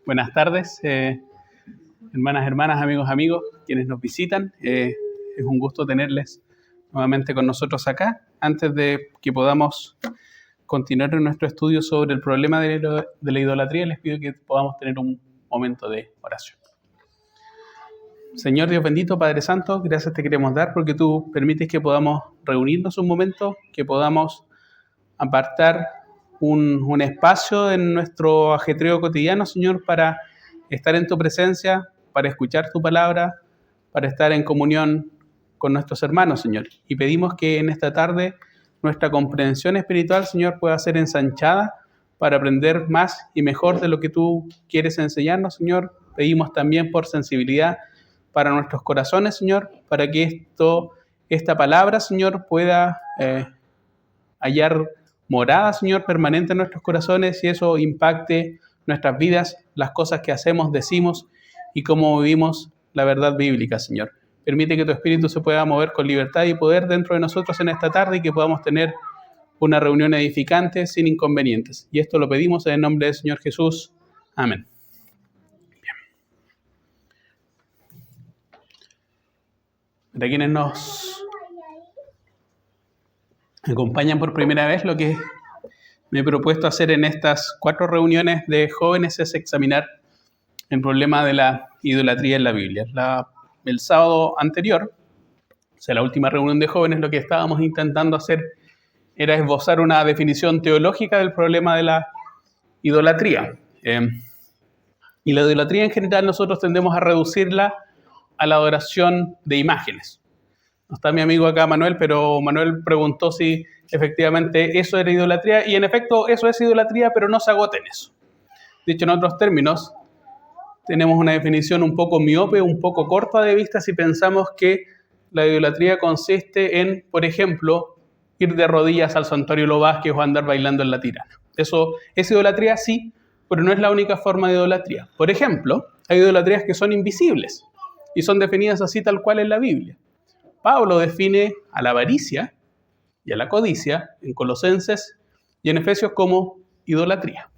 Buenas tardes, hermanas, amigos, quienes nos visitan. Es un gusto tenerles nuevamente con nosotros acá. Antes de que podamos continuar en nuestro estudio sobre el problema de la idolatría, les pido que podamos tener un momento de oración. Señor Dios bendito, Padre Santo, gracias te queremos dar porque tú permites que podamos reunirnos un momento, que podamos apartar un espacio en nuestro ajetreo cotidiano, Señor, para estar en tu presencia, para escuchar tu palabra, para estar en comunión con nuestros hermanos, Señor. Y pedimos que en esta tarde nuestra comprensión espiritual, Señor, pueda ser ensanchada para aprender más y mejor de lo que tú quieres enseñarnos, Señor. Pedimos también por sensibilidad para nuestros corazones, Señor, para que esta palabra, Señor, pueda hallar morada, Señor, permanente en nuestros corazones y eso impacte nuestras vidas, las cosas que hacemos, decimos y cómo vivimos la verdad bíblica, Señor. Permite que tu Espíritu se pueda mover con libertad y poder dentro de nosotros en esta tarde y que podamos tener una reunión edificante sin inconvenientes. Y esto lo pedimos en el nombre del Señor Jesús. Amén. Bien. Para quienes nos acompañan por primera vez, lo que me he propuesto hacer en estas 4 reuniones de jóvenes es examinar el problema de la idolatría en la Biblia. El sábado anterior, o sea, la última reunión de jóvenes, lo que estábamos intentando hacer era esbozar una definición teológica del problema de la idolatría. Y la idolatría en general nosotros tendemos a reducirla a la adoración de imágenes. No está mi amigo acá, Manuel, pero Manuel preguntó si efectivamente eso era idolatría, y en efecto eso es idolatría, pero no se agota en eso. Dicho en otros términos, tenemos una definición un poco miope, un poco corta de vista si pensamos que la idolatría consiste en, por ejemplo, ir de rodillas al santuario Lo Vázquez o andar bailando en la tirana. Eso es idolatría, sí, pero no es la única forma de idolatría. Por ejemplo, hay idolatrías que son invisibles y son definidas así tal cual en la Biblia. Pablo define a la avaricia y a la codicia en Colosenses y en Efesios como idolatría.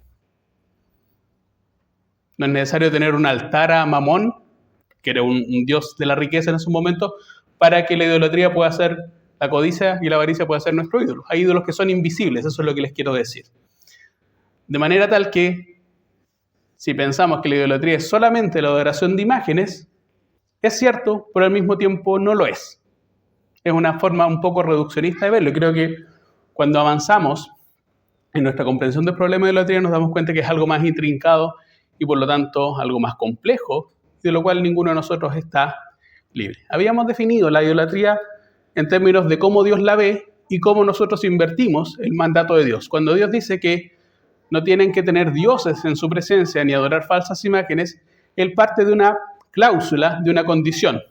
No es necesario tener un altar a Mamón, que era un dios de la riqueza en su momento, para que la idolatría pueda ser, la codicia y la avaricia pueda ser nuestro ídolo. Hay ídolos que son invisibles, eso es lo que les quiero decir. De manera tal que, si pensamos que la idolatría es solamente la adoración de imágenes, es cierto, pero al mismo tiempo no lo es. Es una forma un poco reduccionista de verlo. Creo que cuando avanzamos en nuestra comprensión del problema de la idolatría nos damos cuenta que es algo más intrincado y por lo tanto algo más complejo, de lo cual ninguno de nosotros está libre. Habíamos definido la idolatría en términos de cómo Dios la ve y cómo nosotros invertimos el mandato de Dios. Cuando Dios dice que no tienen que tener dioses en su presencia ni adorar falsas imágenes, Él parte de una cláusula, de una condición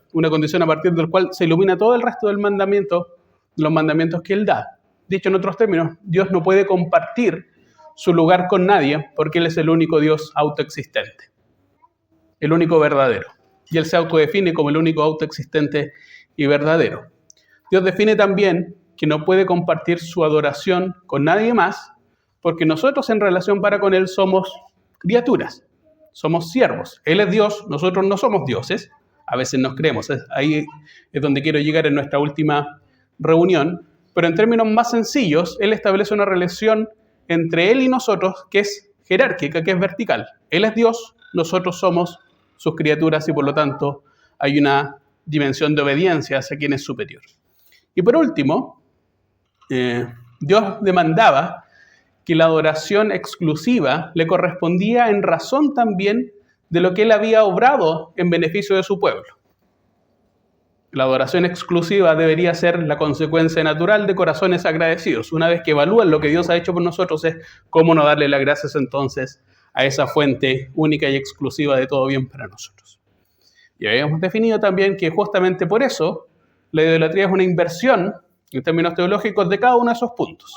a partir del cual se ilumina todo el resto del mandamiento, los mandamientos que Él da. Dicho en otros términos, Dios no puede compartir su lugar con nadie porque Él es el único Dios autoexistente, el único verdadero. Y Él se autodefine como el único autoexistente y verdadero. Dios define también que no puede compartir su adoración con nadie más porque nosotros en relación para con Él somos criaturas, somos siervos. Él es Dios, nosotros no somos dioses. A veces nos creemos. Ahí es donde quiero llegar en nuestra última reunión. Pero en términos más sencillos, Él establece una relación entre Él y nosotros que es jerárquica, que es vertical. Él es Dios, nosotros somos sus criaturas y por lo tanto hay una dimensión de obediencia hacia quien es superior. Y por último, Dios demandaba que la adoración exclusiva le correspondía en razón también de lo que Él había obrado en beneficio de su pueblo. La adoración exclusiva debería ser la consecuencia natural de corazones agradecidos. Una vez que evalúan lo que Dios ha hecho por nosotros, es cómo no darle las gracias entonces a esa fuente única y exclusiva de todo bien para nosotros. Y habíamos definido también que justamente por eso la idolatría es una inversión, en términos teológicos, de cada uno de esos puntos.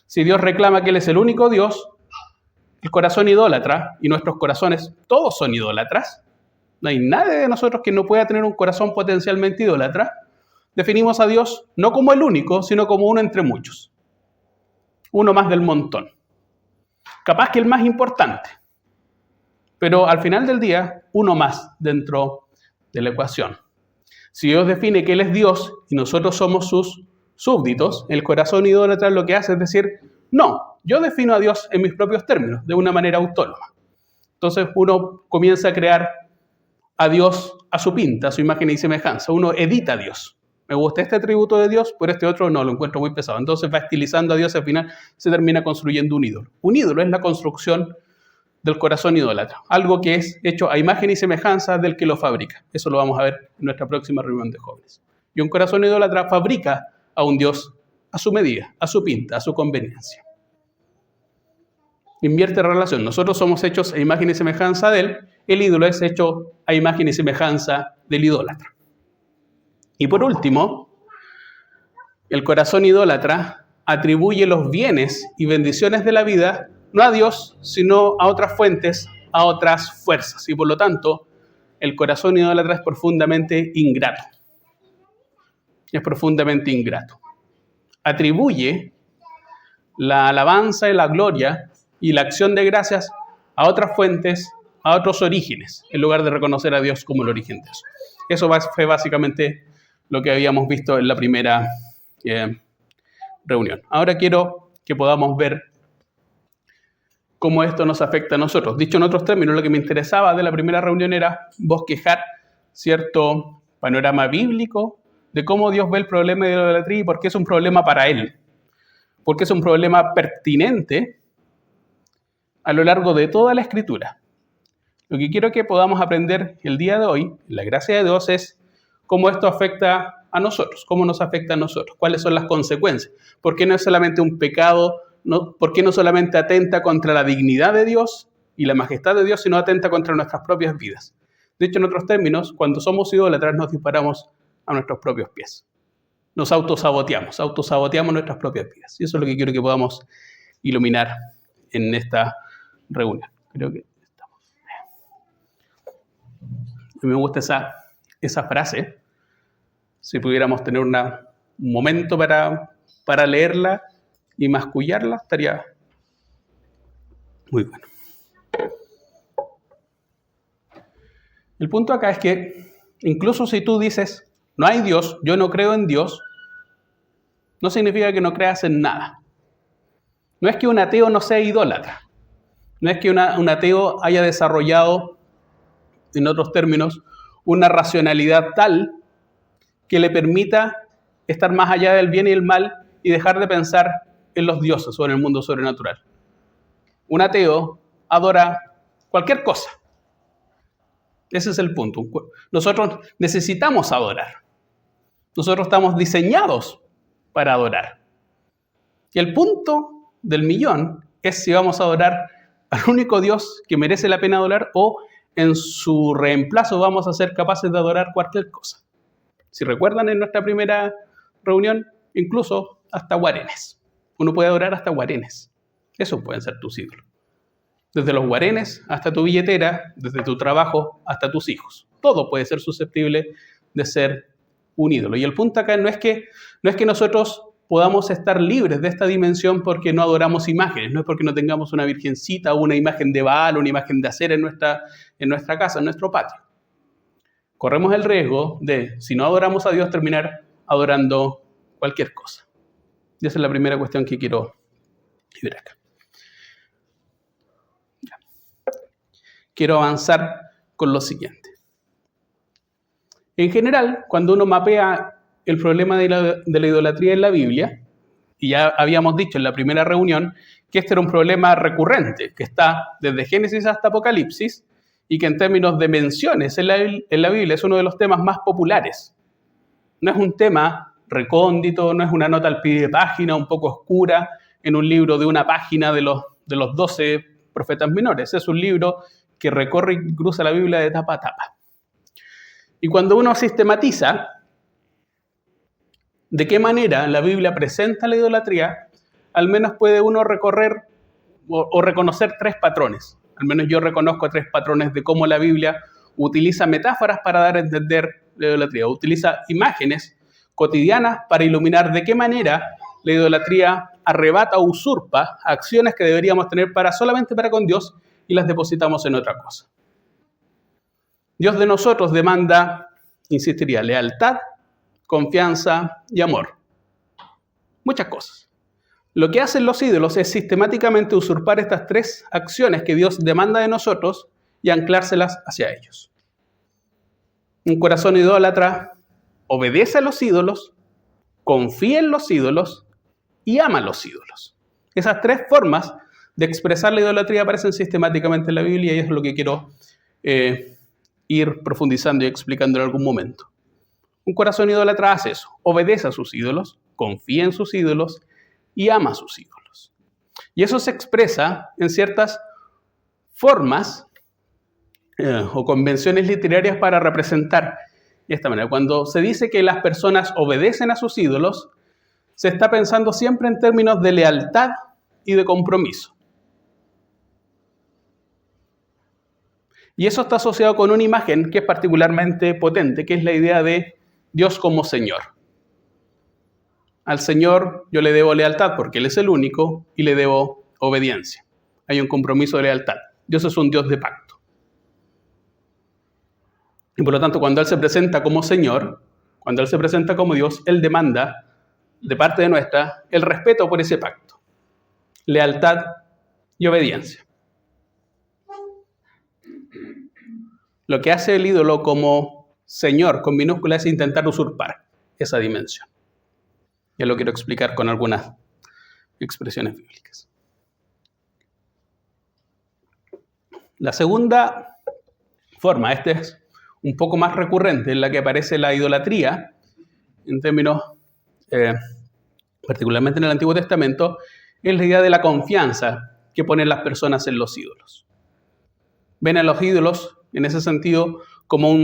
Si Dios reclama que Él es el único Dios, el corazón idólatra, y nuestros corazones todos son idólatras, no hay nadie de nosotros que no pueda tener un corazón potencialmente idólatra, definimos a Dios no como el único, sino como uno entre muchos. Uno más del montón. Capaz que el más importante. Pero al final del día, uno más dentro de la ecuación. Si Dios define que Él es Dios y nosotros somos sus súbditos, el corazón idólatra lo que hace es decir, no, yo defino a Dios en mis propios términos, de una manera autónoma. Entonces uno comienza a crear a Dios a su pinta, a su imagen y semejanza. Uno edita a Dios. Me gusta este atributo de Dios, pero este otro no, lo encuentro muy pesado. Entonces va estilizando a Dios y al final se termina construyendo un ídolo. Un ídolo es la construcción del corazón idólatra, algo que es hecho a imagen y semejanza del que lo fabrica. Eso lo vamos a ver en nuestra próxima reunión de jóvenes. Y un corazón idólatra fabrica a un Dios a su medida, a su pinta, a su conveniencia. Invierte relación. Nosotros somos hechos a imagen y semejanza de Él, el ídolo es hecho a imagen y semejanza del idólatra. Y por último, el corazón idólatra atribuye los bienes y bendiciones de la vida no a Dios, sino a otras fuentes, a otras fuerzas. Y por lo tanto, el corazón idólatra es profundamente ingrato. Es profundamente ingrato. Atribuye la alabanza y la gloria y la acción de gracias a otras fuentes, a otros orígenes, en lugar de reconocer a Dios como el origen de eso. Eso fue básicamente lo que habíamos visto en la primera reunión. Ahora quiero que podamos ver cómo esto nos afecta a nosotros. Dicho en otros términos, lo que me interesaba de la primera reunión era bosquejar cierto panorama bíblico de cómo Dios ve el problema de la idolatría y por qué es un problema para Él. Porque es un problema pertinente a lo largo de toda la Escritura. Lo que quiero que podamos aprender el día de hoy, la gracia de Dios, es cómo esto afecta a nosotros, cómo nos afecta a nosotros, cuáles son las consecuencias. ¿Por qué no es solamente un pecado? ¿Por qué no solamente atenta contra la dignidad de Dios y la majestad de Dios, sino atenta contra nuestras propias vidas? De hecho, en otros términos, cuando somos idólatras nos disparamos a nuestros propios pies. Nos autosaboteamos nuestras propias vidas. Y eso es lo que quiero que podamos iluminar en esta reunión. Creo que estamos. Me gusta esa frase. Si pudiéramos tener un momento para leerla y mascullarla, estaría muy bueno. El punto acá es que incluso si tú dices, no hay Dios, yo no creo en Dios, no significa que no creas en nada. No es que un ateo no sea idólatra. No es que un ateo haya desarrollado, en otros términos, una racionalidad tal que le permita estar más allá del bien y el mal y dejar de pensar en los dioses o en el mundo sobrenatural. Un ateo adora cualquier cosa. Ese es el punto. Nosotros necesitamos adorar. Nosotros estamos diseñados para adorar. Y el punto del millón es si vamos a adorar al único Dios que merece la pena adorar o en su reemplazo vamos a ser capaces de adorar cualquier cosa. Si recuerdan en nuestra primera reunión, incluso hasta guarenes. Uno puede adorar hasta guarenes. Esos pueden ser tus ídolos. Desde los guarenes hasta tu billetera, desde tu trabajo hasta tus hijos. Todo puede ser susceptible de ser un ídolo. Y el punto acá no es que nosotros podamos estar libres de esta dimensión porque no adoramos imágenes, no es porque no tengamos una virgencita o una imagen de Baal o una imagen de Acera en nuestra casa, en nuestro patio. Corremos el riesgo de, si no adoramos a Dios, terminar adorando cualquier cosa. Y esa es la primera cuestión que quiero ver acá. Quiero avanzar con lo siguiente. En general, cuando uno mapea el problema de la idolatría en la Biblia, y ya habíamos dicho en la primera reunión que este era un problema recurrente, que está desde Génesis hasta Apocalipsis, y que en términos de menciones en la Biblia es uno de los temas más populares. No es un tema recóndito, no es una nota al pie de página un poco oscura en un libro de una página de los 12 profetas menores. Es un libro que recorre y cruza la Biblia de tapa a tapa. Y cuando uno sistematiza de qué manera la Biblia presenta la idolatría, al menos puede uno recorrer o reconocer tres patrones. Al menos yo reconozco tres patrones de cómo la Biblia utiliza metáforas para dar a entender la idolatría. Utiliza imágenes cotidianas para iluminar de qué manera la idolatría arrebata o usurpa acciones que deberíamos tener solamente para con Dios y las depositamos en otra cosa. Dios de nosotros demanda, insistiría, lealtad, confianza y amor. Muchas cosas. Lo que hacen los ídolos es sistemáticamente usurpar estas tres acciones que Dios demanda de nosotros y anclárselas hacia ellos. Un corazón idólatra obedece a los ídolos, confía en los ídolos y ama a los ídolos. Esas tres formas de expresar la idolatría aparecen sistemáticamente en la Biblia y es lo que quiero ir profundizando y explicando en algún momento. Un corazón idólatra hace eso, obedece a sus ídolos, confía en sus ídolos y ama a sus ídolos. Y eso se expresa en ciertas formas o convenciones literarias para representar de esta manera. Cuando se dice que las personas obedecen a sus ídolos, se está pensando siempre en términos de lealtad y de compromiso. Y eso está asociado con una imagen que es particularmente potente, que es la idea de Dios como Señor. Al Señor yo le debo lealtad porque Él es el único y le debo obediencia. Hay un compromiso de lealtad. Dios es un Dios de pacto. Y por lo tanto, cuando Él se presenta como Señor, cuando Él se presenta como Dios, Él demanda de parte de nuestra el respeto por ese pacto, lealtad y obediencia. Lo que hace el ídolo como Señor, con minúscula, es intentar usurpar esa dimensión. Ya lo quiero explicar con algunas expresiones bíblicas. La segunda forma, esta es un poco más recurrente, en la que aparece la idolatría, en términos, particularmente en el Antiguo Testamento, es la idea de la confianza que ponen las personas en los ídolos. Ven a los ídolos, en ese sentido, como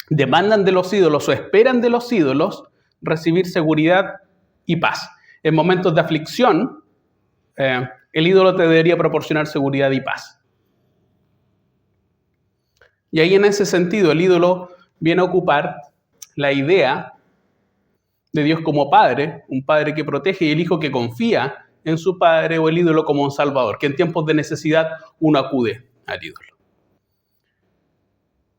demandan de los ídolos o esperan de los ídolos recibir seguridad y paz. En momentos de aflicción, el ídolo te debería proporcionar seguridad y paz. Y ahí en ese sentido el ídolo viene a ocupar la idea de Dios como padre, un padre que protege y el hijo que confía en su padre, o el ídolo como un salvador, que en tiempos de necesidad uno acude al ídolo.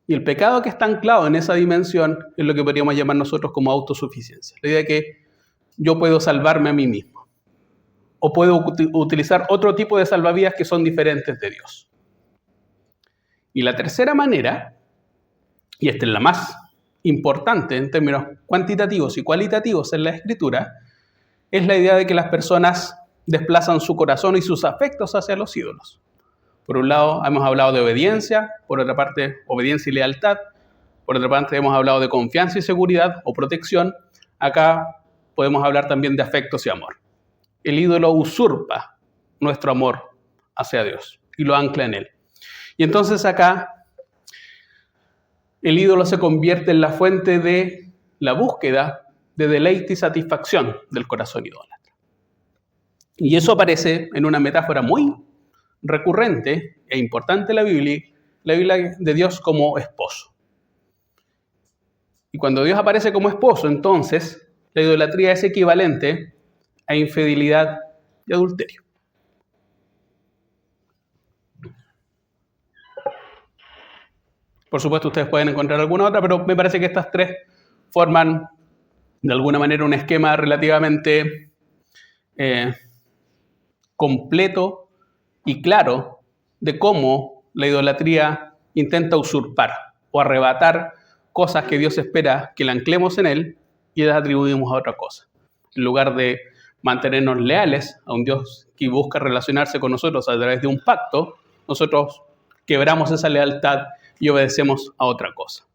Y el pecado que está anclado en esa dimensión es lo que podríamos llamar nosotros como autosuficiencia. La idea de que yo puedo salvarme a mí mismo. O puedo utilizar otro tipo de salvavidas que son diferentes de Dios. Y la tercera manera, y esta es la más importante en términos cuantitativos y cualitativos en la Escritura, es la idea de que las personas desplazan su corazón y sus afectos hacia los ídolos. Por un lado, hemos hablado de obediencia, por otra parte, obediencia y lealtad, por otra parte, hemos hablado de confianza y seguridad o protección. Acá podemos hablar también de afectos y amor. El ídolo usurpa nuestro amor hacia Dios y lo ancla en Él. Y entonces acá el ídolo se convierte en la fuente de la búsqueda de deleite y satisfacción del corazón idólatra. Y eso aparece en una metáfora muy recurrente e importante en la Biblia de Dios como esposo. Y cuando Dios aparece como esposo, entonces la idolatría es equivalente a infidelidad y adulterio. Por supuesto, ustedes pueden encontrar alguna otra, pero me parece que estas tres forman de alguna manera un esquema relativamente completo y claro de cómo la idolatría intenta usurpar o arrebatar cosas que Dios espera que la anclemos en Él y las atribuimos a otra cosa. En lugar de mantenernos leales a un Dios que busca relacionarse con nosotros a través de un pacto, nosotros quebramos esa lealtad y obedecemos a otra cosa.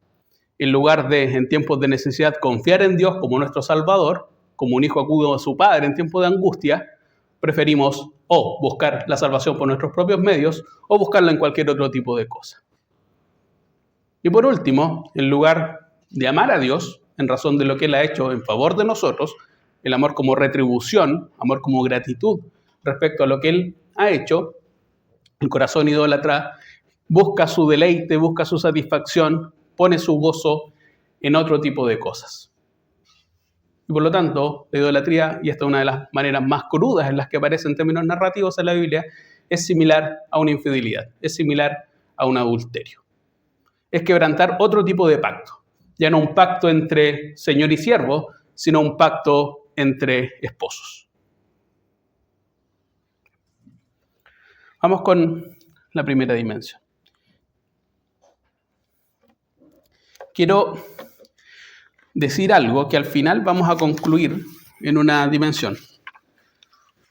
En lugar de, en tiempos de necesidad, confiar en Dios como nuestro Salvador, como un hijo acude a su padre en tiempos de angustia, preferimos o buscar la salvación por nuestros propios medios o buscarla en cualquier otro tipo de cosa. Y por último, en lugar de amar a Dios, en razón de lo que Él ha hecho en favor de nosotros, el amor como retribución, amor como gratitud respecto a lo que Él ha hecho, el corazón idólatra busca su deleite, busca su satisfacción, pone su gozo en otro tipo de cosas. Y por lo tanto, la idolatría, y esta es una de las maneras más crudas en las que aparece en términos narrativos en la Biblia, es similar a una infidelidad, es similar a un adulterio. Es quebrantar otro tipo de pacto. Ya no un pacto entre señor y siervo, sino un pacto entre esposos. Vamos con la primera dimensión. Quiero decir algo que al final vamos a concluir en una dimensión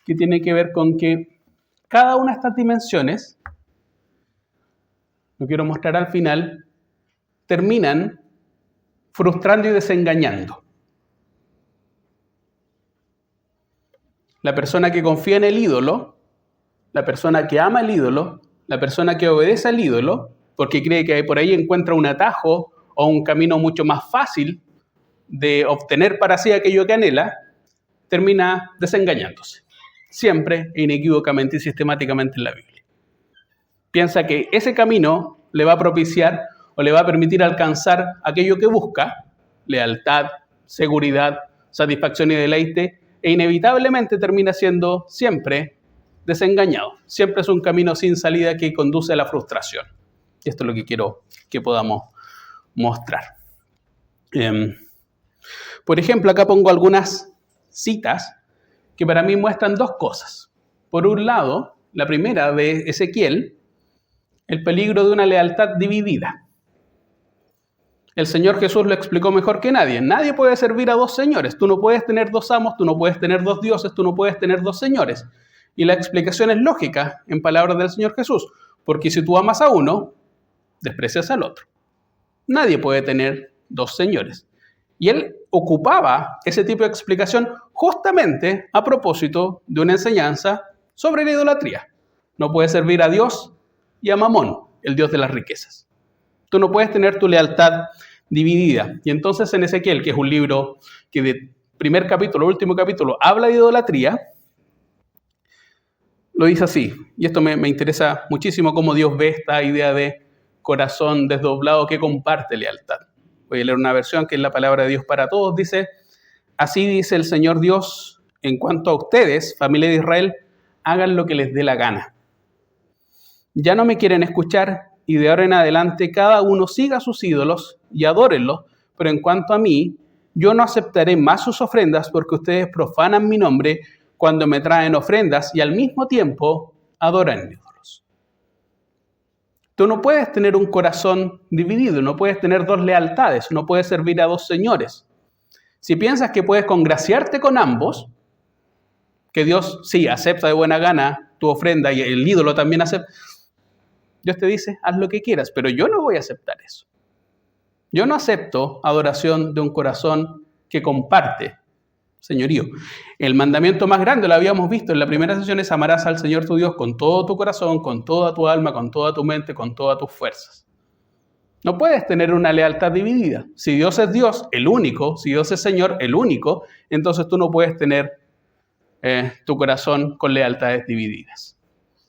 que tiene que ver con que cada una de estas dimensiones, lo quiero mostrar al final, terminan frustrando y desengañando. La persona que confía en el ídolo, la persona que ama el ídolo, la persona que obedece al ídolo, porque cree que por ahí encuentra un atajo o un camino mucho más fácil de obtener para sí aquello que anhela, termina desengañándose, siempre e inequívocamente y sistemáticamente en la Biblia. Piensa que ese camino le va a propiciar o le va a permitir alcanzar aquello que busca, lealtad, seguridad, satisfacción y deleite, e inevitablemente termina siendo siempre desengañado. Siempre es un camino sin salida que conduce a la frustración. Y esto es lo que quiero que podamos mostrar. Por ejemplo, acá pongo algunas citas que para mí muestran dos cosas. Por un lado, la primera de Ezequiel, el peligro de una lealtad dividida. El Señor Jesús lo explicó mejor que nadie. Nadie puede servir a dos señores. Tú no puedes tener dos amos, tú no puedes tener dos dioses, tú no puedes tener dos señores. Y la explicación es lógica en palabras del Señor Jesús. Porque si tú amas a uno, desprecias al otro. Nadie puede tener dos señores. Y él ocupaba ese tipo de explicación justamente a propósito de una enseñanza sobre la idolatría. No puedes servir a Dios y a Mamón, el Dios de las riquezas. Tú no puedes tener tu lealtad dividida. Y entonces en Ezequiel, que es un libro que de primer capítulo, último capítulo, habla de idolatría, lo dice así. Y esto me interesa muchísimo cómo Dios ve esta idea de corazón desdoblado que comparte lealtad. Voy a leer una versión que es la palabra de Dios para todos. Dice, así dice el Señor Dios, en cuanto a ustedes, familia de Israel, hagan lo que les dé la gana. Ya no me quieren escuchar y de ahora en adelante cada uno siga sus ídolos y adórenlos, pero en cuanto a mí, yo no aceptaré más sus ofrendas porque ustedes profanan mi nombre cuando me traen ofrendas y al mismo tiempo adoran ídolos. Tú no puedes tener un corazón dividido, no puedes tener dos lealtades, no puedes servir a dos señores. Si piensas que puedes congraciarte con ambos, que Dios sí acepta de buena gana tu ofrenda y el ídolo también acepta, Dios te dice, haz lo que quieras, pero yo no voy a aceptar eso. Yo no acepto adoración de un corazón que comparte señorío. El mandamiento más grande, lo habíamos visto en la primera sesión, es amarás al Señor tu Dios con todo tu corazón, con toda tu alma, con toda tu mente, con todas tus fuerzas. No puedes tener una lealtad dividida. Si Dios es Dios, el único, si Dios es Señor, el único, entonces tú no puedes tener tu corazón con lealtades divididas.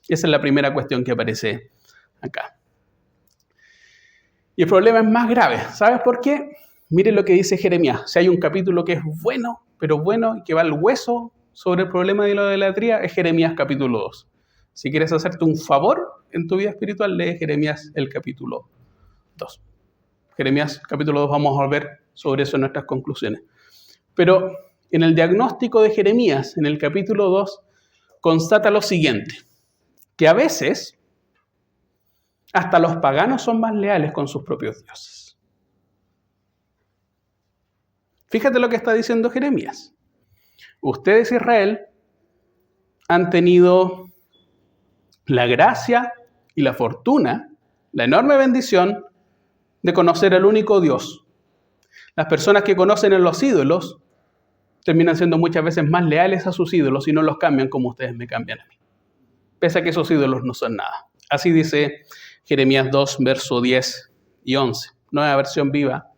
Esa es la primera cuestión que aparece acá. Y el problema es más grave. ¿Sabes por qué? Miren lo que dice Jeremías. Si hay un capítulo que es bueno, pero bueno, y que va al hueso sobre el problema de la idolatría, es Jeremías capítulo 2. Si quieres hacerte un favor en tu vida espiritual, lee Jeremías el capítulo 2. Jeremías capítulo 2 vamos a volver sobre eso en nuestras conclusiones. Pero en el diagnóstico de Jeremías, en el capítulo 2, constata lo siguiente, que a veces hasta los paganos son más leales con sus propios dioses. Fíjate lo que está diciendo Jeremías. Ustedes, Israel, han tenido la gracia y la fortuna, la enorme bendición de conocer al único Dios. Las personas que conocen a los ídolos terminan siendo muchas veces más leales a sus ídolos y no los cambian como ustedes me cambian a mí, pese a que esos ídolos no son nada. Así dice Jeremías 2, verso 10 y 11. Nueva versión viva,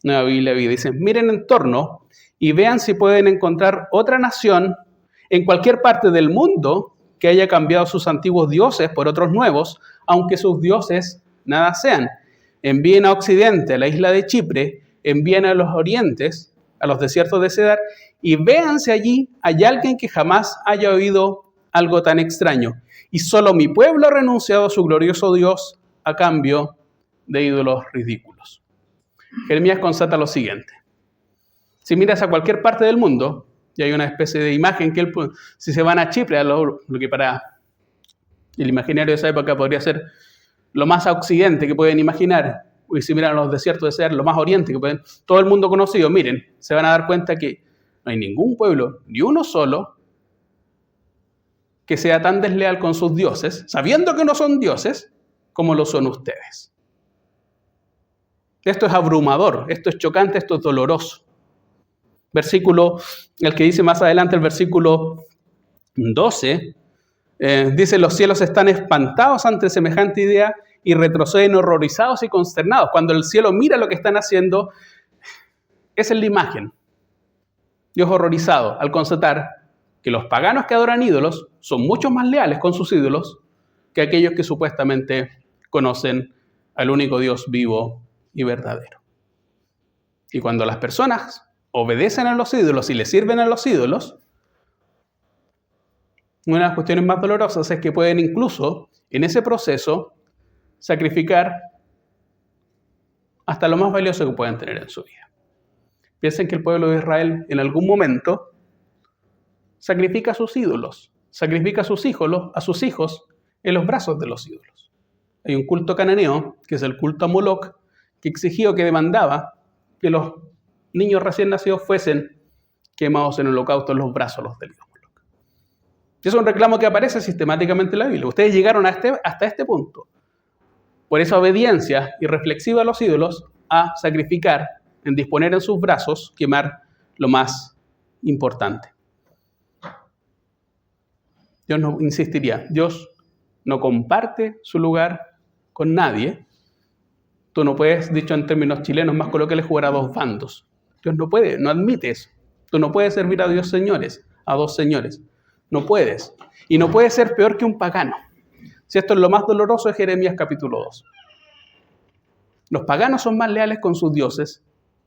Nueva Biblia viva. Dice, miren en torno y vean si pueden encontrar otra nación en cualquier parte del mundo que haya cambiado sus antiguos dioses por otros nuevos, aunque sus dioses nada sean. Envíen a Occidente, a la isla de Chipre, envíen a los orientes, a los desiertos de Cedar, y vean si allí hay alguien que jamás haya oído algo tan extraño. Y solo mi pueblo ha renunciado a su glorioso Dios a cambio de ídolos ridículos. Jeremías constata lo siguiente. Si miras a cualquier parte del mundo, y hay una especie de imagen que si se van a Chipre, lo que para el imaginario de esa época podría ser lo más a occidente que pueden imaginar, y si miran los desiertos de Seir, lo más oriente que pueden, todo el mundo conocido, miren, se van a dar cuenta que no hay ningún pueblo, ni uno solo, que sea tan desleal con sus dioses, sabiendo que no son dioses, como lo son ustedes. Esto es abrumador, esto es chocante, esto es doloroso. Versículo, el que dice más adelante, el versículo 12, dice, los cielos están espantados ante semejante idea y retroceden horrorizados y consternados. Cuando el cielo mira lo que están haciendo, esa es la imagen. Dios horrorizado al constatar que los paganos que adoran ídolos son mucho más leales con sus ídolos que aquellos que supuestamente conocen al único Dios vivo y verdadero. Y cuando las personas obedecen a los ídolos y le sirven a los ídolos, una de las cuestiones más dolorosas es que pueden incluso en ese proceso sacrificar hasta lo más valioso que puedan tener en su vida. Piensen que el pueblo de Israel en algún momento sacrifica a sus ídolos, sacrifica a sus hijos en los brazos de los ídolos. Hay un culto cananeo, que es el culto a Moloch, que exigía o que demandaba que los niños recién nacidos fuesen quemados en holocausto en los brazos del dios Moloch. Y es un reclamo que aparece sistemáticamente en la Biblia. Ustedes llegaron hasta este punto, por esa obediencia irreflexiva a los ídolos, a sacrificar, en disponer en sus brazos, quemar lo más importante. Dios no insistiría, Dios no comparte su lugar con nadie. Tú no puedes, dicho en términos chilenos más coloquiales, jugar a dos bandos. Dios no puede, no admite eso. Tú no puedes servir a dos señores. No puedes. Y no puedes ser peor que un pagano. Si esto es lo más doloroso de Jeremías capítulo 2. Los paganos son más leales con sus dioses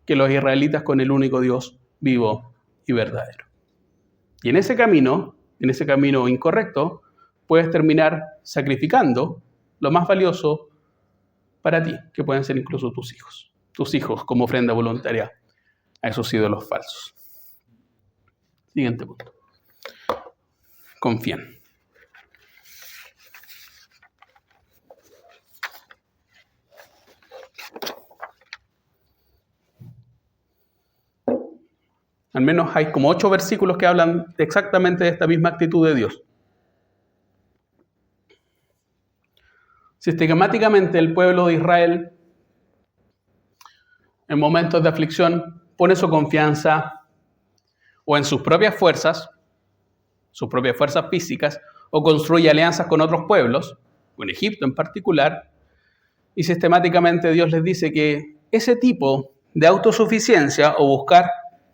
que los israelitas con el único Dios vivo y verdadero. Y en ese camino incorrecto, puedes terminar sacrificando lo más valioso para ti, que pueden ser incluso tus hijos como ofrenda voluntaria a esos ídolos falsos. Siguiente punto. Confían. Al menos hay como 8 versículos que hablan exactamente de esta misma actitud de Dios. Sistemáticamente el pueblo de Israel, en momentos de aflicción, pone su confianza o en sus propias fuerzas físicas, o construye alianzas con otros pueblos, con Egipto en particular, y sistemáticamente Dios les dice que ese tipo de autosuficiencia o buscar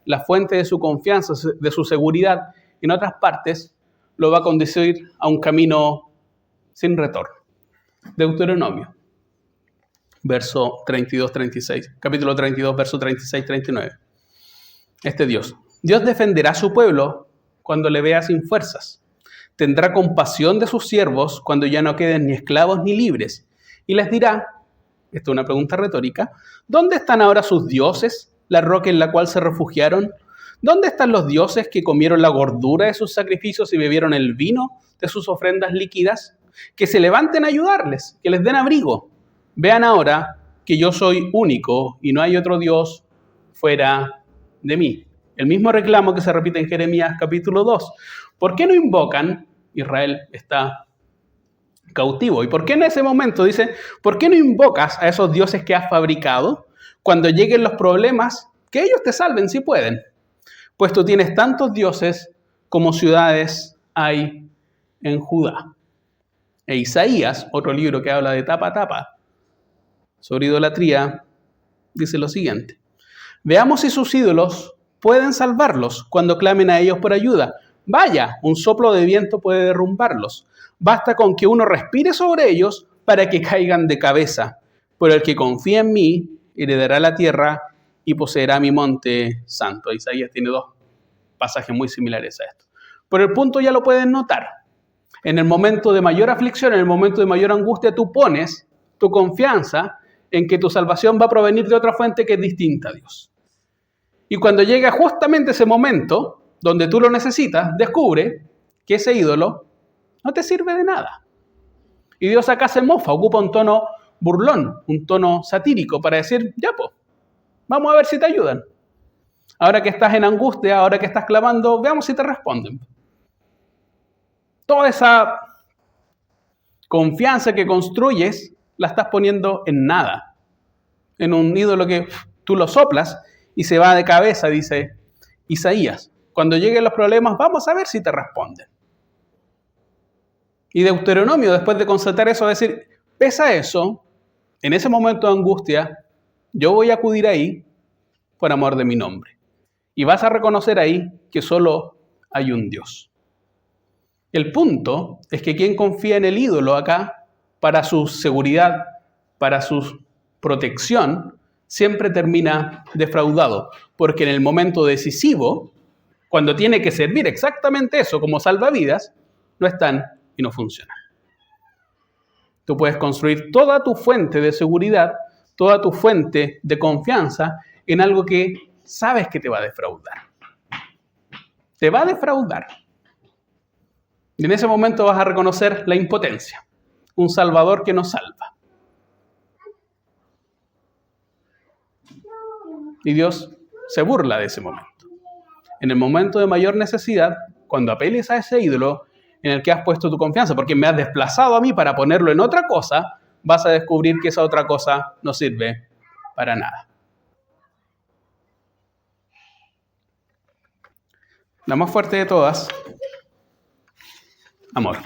la fuente de su confianza, de su seguridad en otras partes, lo va a conducir a un camino sin retorno. Deuteronomio, verso 32-36, capítulo 32, verso 36-39. Dios defenderá a su pueblo cuando le vea sin fuerzas. Tendrá compasión de sus siervos cuando ya no queden ni esclavos ni libres. Y les dirá, esta es una pregunta retórica, ¿dónde están ahora sus dioses, la roca en la cual se refugiaron? ¿Dónde están los dioses que comieron la gordura de sus sacrificios y bebieron el vino de sus ofrendas líquidas? Que se levanten a ayudarles, que les den abrigo. Vean ahora que yo soy único y no hay otro Dios fuera de mí. El mismo reclamo que se repite en Jeremías capítulo 2. ¿Por qué no invocan? Israel está cautivo. ¿Y por qué en ese momento dice, por qué no invocas a esos dioses que has fabricado? Cuando lleguen los problemas, que ellos te salven si pueden. Pues tú tienes tantos dioses como ciudades hay en Judá. E Isaías, otro libro que habla de tapa a tapa, sobre idolatría, dice lo siguiente. Veamos si sus ídolos pueden salvarlos cuando clamen a ellos por ayuda. Vaya, un soplo de viento puede derrumbarlos. Basta con que uno respire sobre ellos para que caigan de cabeza. Pero el que confía en mí heredará la tierra y poseerá mi monte santo. Isaías tiene 2 pasajes muy similares a esto. Pero el punto ya lo pueden notar. En el momento de mayor aflicción, en el momento de mayor angustia, tú pones tu confianza en que tu salvación va a provenir de otra fuente que es distinta a Dios. Y cuando llega justamente ese momento donde tú lo necesitas, descubre que ese ídolo no te sirve de nada. Y Dios acá se mofa, ocupa un tono burlón, un tono satírico para decir, ya pues, vamos a ver si te ayudan. Ahora que estás en angustia, ahora que estás clamando, veamos si te responden. Toda esa confianza que construyes la estás poniendo en nada, en un ídolo que tú lo soplas y se va de cabeza, dice Isaías. Cuando lleguen los problemas, vamos a ver si te responden. Y Deuteronomio, después de constatar eso, va a decir, pese a eso, en ese momento de angustia, yo voy a acudir ahí por amor de mi nombre. Y vas a reconocer ahí que solo hay un Dios. El punto es que quien confía en el ídolo acá, para su seguridad, para su protección, siempre termina defraudado. Porque en el momento decisivo, cuando tiene que servir exactamente eso como salvavidas, no están y no funcionan. Tú puedes construir toda tu fuente de seguridad, toda tu fuente de confianza en algo que sabes que te va a defraudar. Te va a defraudar. Y en ese momento vas a reconocer la impotencia. Un Salvador que nos salva. Y Dios se burla de ese momento. En el momento de mayor necesidad, cuando apeles a ese ídolo en el que has puesto tu confianza, porque me has desplazado a mí para ponerlo en otra cosa, vas a descubrir que esa otra cosa no sirve para nada. La más fuerte de todas, amor.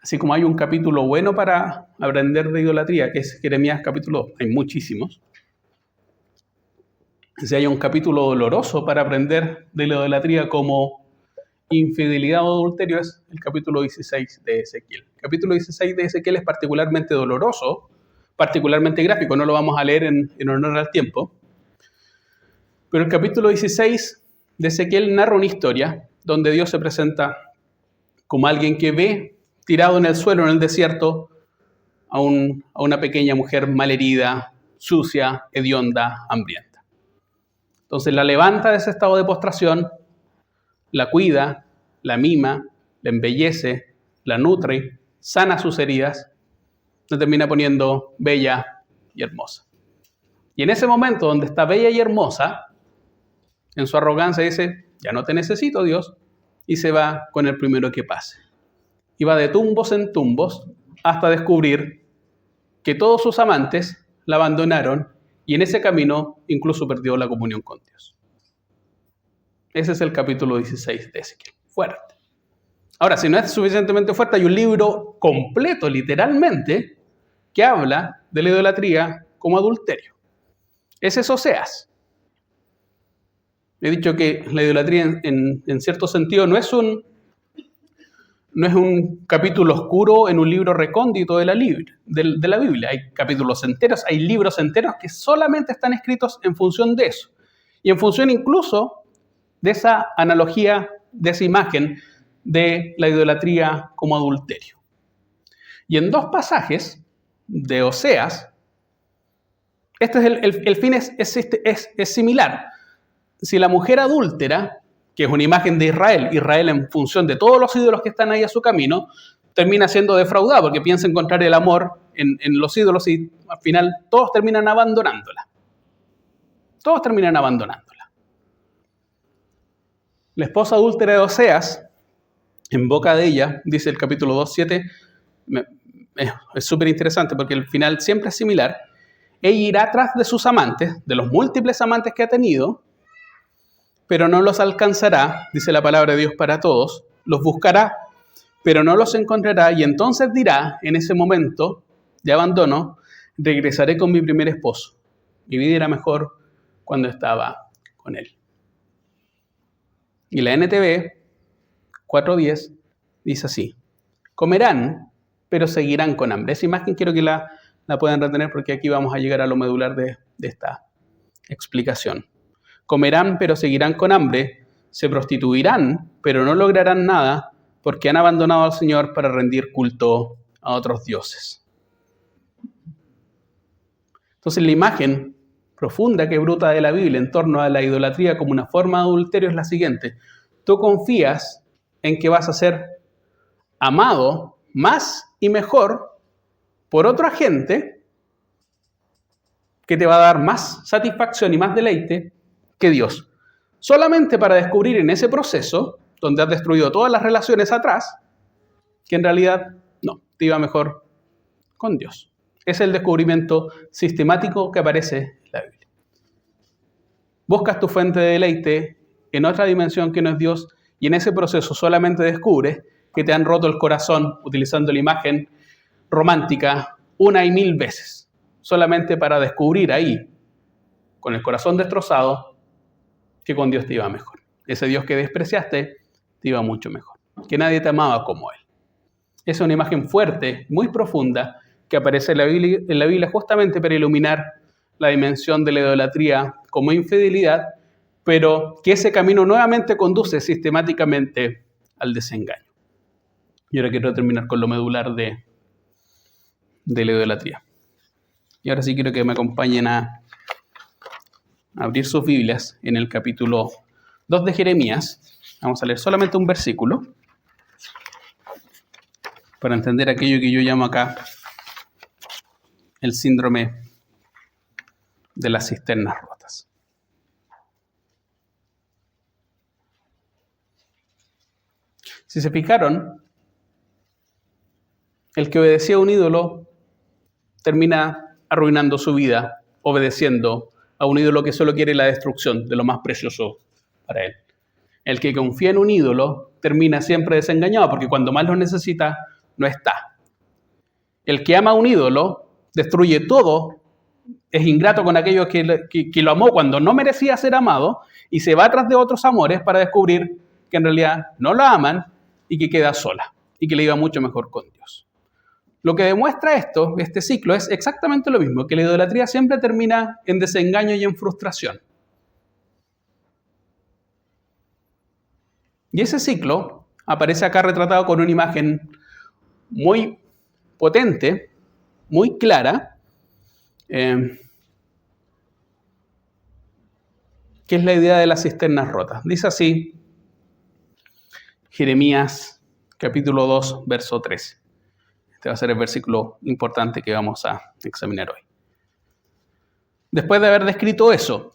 Así como hay un capítulo bueno para aprender de idolatría, que es Jeremías capítulo 2, hay muchísimos. Si hay un capítulo doloroso para aprender de la idolatría como infidelidad o adulterio, es el capítulo 16 de Ezequiel. El capítulo 16 de Ezequiel es particularmente doloroso, particularmente gráfico, no lo vamos a leer en honor al tiempo. Pero el capítulo 16 de Ezequiel narra una historia donde Dios se presenta como alguien que ve tirado en el suelo, en el desierto, a una pequeña mujer malherida, sucia, hedionda, hambrienta. Entonces la levanta de ese estado de postración, la cuida, la mima, la embellece, la nutre, sana sus heridas, la termina poniendo bella y hermosa. Y en ese momento donde está bella y hermosa, en su arrogancia dice, ya no te necesito, Dios, y se va con el primero que pase. Y va de tumbos en tumbos hasta descubrir que todos sus amantes la abandonaron y en ese camino incluso perdió la comunión con Dios. Ese es el capítulo 16 de Ezequiel. Fuerte. Ahora, si no es suficientemente fuerte, hay un libro completo, literalmente, que habla de la idolatría como adulterio. Ese es Oseas. He dicho que la idolatría en cierto sentido no es un capítulo oscuro en un libro recóndito de la Biblia. Hay capítulos enteros, hay libros enteros que solamente están escritos en función de eso. Y en función incluso de esa analogía, de esa imagen de la idolatría como adulterio. Y en dos pasajes de Oseas, el fin es similar. Si la mujer adúltera, que es una imagen de Israel en función de todos los ídolos que están ahí a su camino, termina siendo defraudada porque piensa encontrar el amor en los ídolos y al final todos terminan abandonándola. Todos terminan abandonándola. La esposa adúltera de Oseas, en boca de ella, dice el capítulo 2:7, es súper interesante porque el final siempre es similar. Ella irá tras de sus amantes, de los múltiples amantes que ha tenido, pero no los alcanzará, dice la palabra de Dios para todos, los buscará, pero no los encontrará, y entonces dirá, en ese momento de abandono, regresaré con mi primer esposo. Mi vida era mejor cuando estaba con él. Y la NTV 4:10 dice así, comerán, pero seguirán con hambre. Esa imagen quiero que la puedan retener porque aquí vamos a llegar a lo medular de esta explicación. Comerán, pero seguirán con hambre, Se prostituirán, pero no lograrán nada porque han abandonado al Señor para rendir culto a otros dioses. Entonces la imagen profunda que brota de la Biblia en torno a la idolatría como una forma de adulterio es la siguiente. Tú confías en que vas a ser amado más y mejor por otra gente que te va a dar más satisfacción y más deleite que Dios. Solamente para descubrir en ese proceso, donde has destruido todas las relaciones atrás, que en realidad no, te iba mejor con Dios. Es el descubrimiento sistemático que aparece en la Biblia. Buscas tu fuente de deleite en otra dimensión que no es Dios y en ese proceso solamente descubres que te han roto el corazón utilizando la imagen romántica una y mil veces, solamente para descubrir ahí, con el corazón destrozado, que con Dios te iba mejor. Ese Dios que despreciaste te iba mucho mejor, que nadie te amaba como Él. Es una imagen fuerte, muy profunda, que aparece en la Biblia justamente para iluminar la dimensión de la idolatría como infidelidad, pero que ese camino nuevamente conduce sistemáticamente al desengaño. Y ahora quiero terminar con lo medular de la idolatría. Y ahora sí quiero que me acompañen a abrir sus Biblias en el capítulo 2 de Jeremías. Vamos a leer solamente un versículo para entender aquello que yo llamo acá el síndrome de las cisternas rotas. Si se fijaron, el que obedecía a un ídolo termina arruinando su vida, obedeciendo a un ídolo que solo quiere la destrucción de lo más precioso para él. El que confía en un ídolo termina siempre desengañado, porque cuando más lo necesita, no está. El que ama a un ídolo destruye todo, es ingrato con aquellos que lo amó cuando no merecía ser amado y se va tras de otros amores para descubrir que en realidad no la aman y que queda sola y que le iba mucho mejor con Dios. Lo que demuestra este ciclo, es exactamente lo mismo, que la idolatría siempre termina en desengaño y en frustración. Y ese ciclo aparece acá retratado con una imagen muy potente, muy clara, que es la idea de las cisternas rotas. Dice así Jeremías capítulo 2, verso 13. Este va a ser el versículo importante que vamos a examinar hoy. Después de haber descrito eso,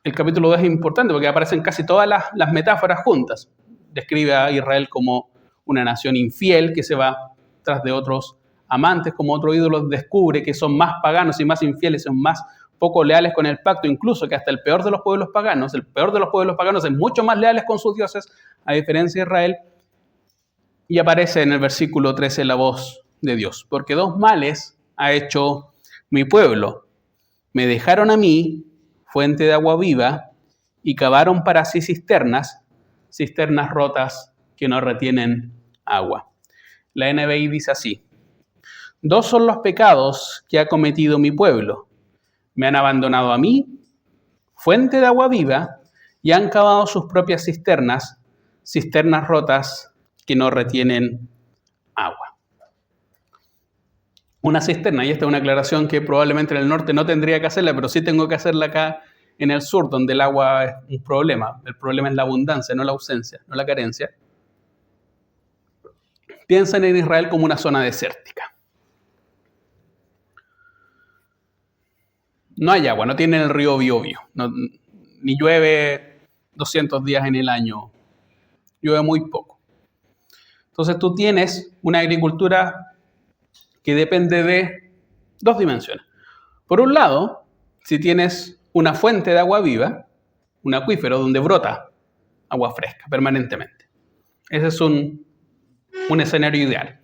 el capítulo 2 es importante porque aparecen casi todas las metáforas juntas. Describe a Israel como una nación infiel que se va tras de otros amantes, como otros ídolos, descubre que son más paganos y más infieles, son más poco leales con el pacto, incluso que hasta el peor de los pueblos paganos es mucho más leales con sus dioses, a diferencia de Israel. Y aparece en el versículo 13 la voz de Dios. Porque dos males ha hecho mi pueblo. Me dejaron a mí, fuente de agua viva, y cavaron para sí cisternas rotas que no retienen agua. La NBI dice así: dos son los pecados que ha cometido mi pueblo. Me han abandonado a mí, fuente de agua viva, y han cavado sus propias cisternas rotas que no retienen agua. Una cisterna, y esta es una aclaración que probablemente en el norte no tendría que hacerla, pero sí tengo que hacerla acá en el sur, donde el agua es un problema. El problema es la abundancia, no la ausencia, no la carencia. Piensan en Israel como una zona desértica. No hay agua, no tienen el río Biobío, ni llueve 200 días en el año, llueve muy poco. Entonces tú tienes una agricultura que depende de dos dimensiones. Por un lado, si tienes una fuente de agua viva, un acuífero donde brota agua fresca permanentemente. Ese es un escenario ideal.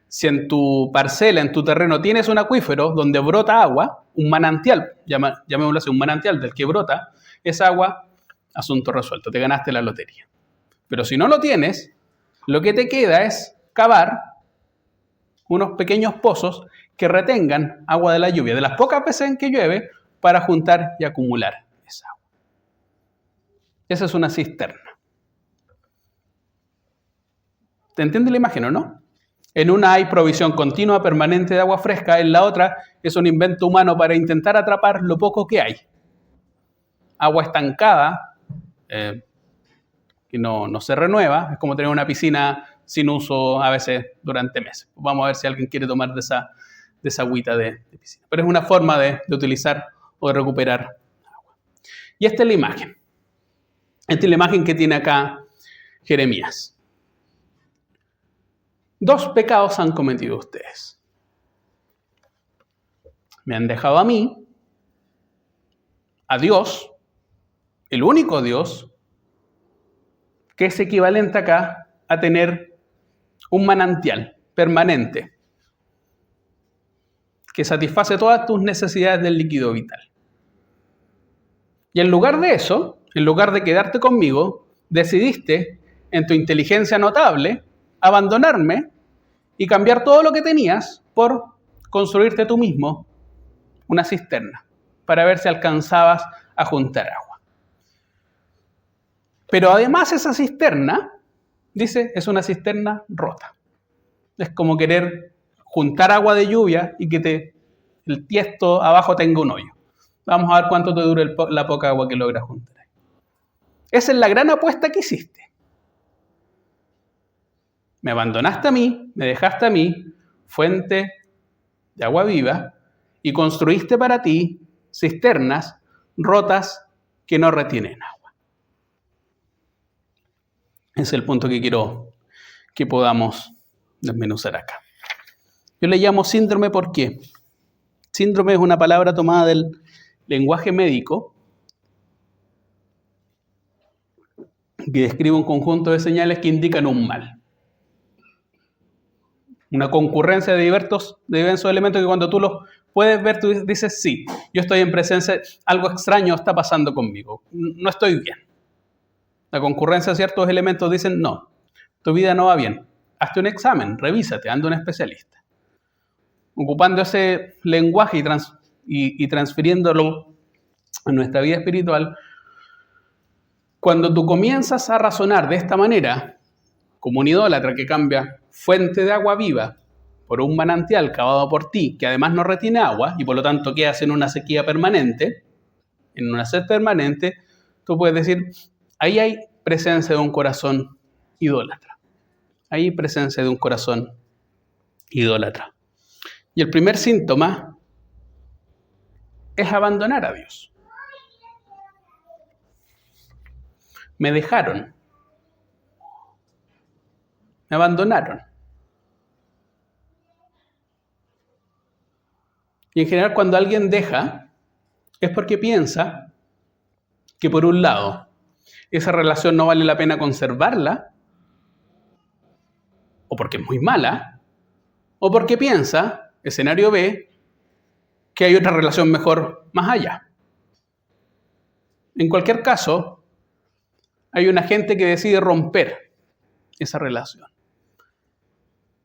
Si en tu parcela, en tu terreno, tienes un acuífero donde brota agua, un manantial, llamémoslo así, un manantial del que brota esa agua, asunto resuelto, te ganaste la lotería. Pero si no lo tienes, lo que te queda es cavar unos pequeños pozos que retengan agua de la lluvia, de las pocas veces en que llueve, para juntar y acumular esa agua. Esa es una cisterna. ¿Te entiende la imagen o no? En una hay provisión continua, permanente de agua fresca. En la otra es un invento humano para intentar atrapar lo poco que hay. Agua estancada, que no se renueva. Es como tener una piscina sin uso a veces durante meses. Vamos a ver si alguien quiere tomar de esa agüita de piscina. Pero es una forma de utilizar o de recuperar agua. Y esta es la imagen. Esta es la imagen que tiene acá Jeremías. 2 pecados han cometido ustedes. Me han dejado a mí, a Dios, el único Dios, que es equivalente acá a tener un manantial permanente que satisface todas tus necesidades del líquido vital. Y en lugar de eso, en lugar de quedarte conmigo, decidiste, en tu inteligencia notable, abandonarme y cambiar todo lo que tenías por construirte tú mismo una cisterna para ver si alcanzabas a juntar agua. Pero además esa cisterna, dice, es una cisterna rota. Es como querer juntar agua de lluvia y que el tiesto abajo tenga un hoyo. Vamos a ver cuánto te dura la poca agua que logras juntar ahí. Esa es la gran apuesta que hiciste. Me abandonaste a mí, me dejaste a mí, fuente de agua viva, y construiste para ti cisternas rotas que no retienen agua. Ese es el punto que quiero que podamos desmenuzar acá. Yo le llamo síndrome, ¿por qué? Síndrome es una palabra tomada del lenguaje médico que describe un conjunto de señales que indican un mal. Una concurrencia de diversos elementos que cuando tú los puedes ver, tú dices, sí, yo estoy en presencia, algo extraño está pasando conmigo, no estoy bien. La concurrencia de ciertos elementos dicen, no, tu vida no va bien. Hazte un examen, revísate, anda a un especialista. Ocupando ese lenguaje y transfiriéndolo a nuestra vida espiritual, cuando tú comienzas a razonar de esta manera, como un idólatra que cambia fuente de agua viva por un manantial cavado por ti, que además no retiene agua y por lo tanto quedas en una sequía permanente, en una sed permanente, tú puedes decir, ahí hay presencia de un corazón idólatra. Ahí hay presencia de un corazón idólatra. Y el primer síntoma es abandonar a Dios. Me dejaron. Me abandonaron. Y en general cuando alguien deja, es porque piensa que por un lado, esa relación no vale la pena conservarla, o porque es muy mala, o porque piensa, escenario B, que hay otra relación mejor más allá. En cualquier caso, hay una gente que decide romper esa relación.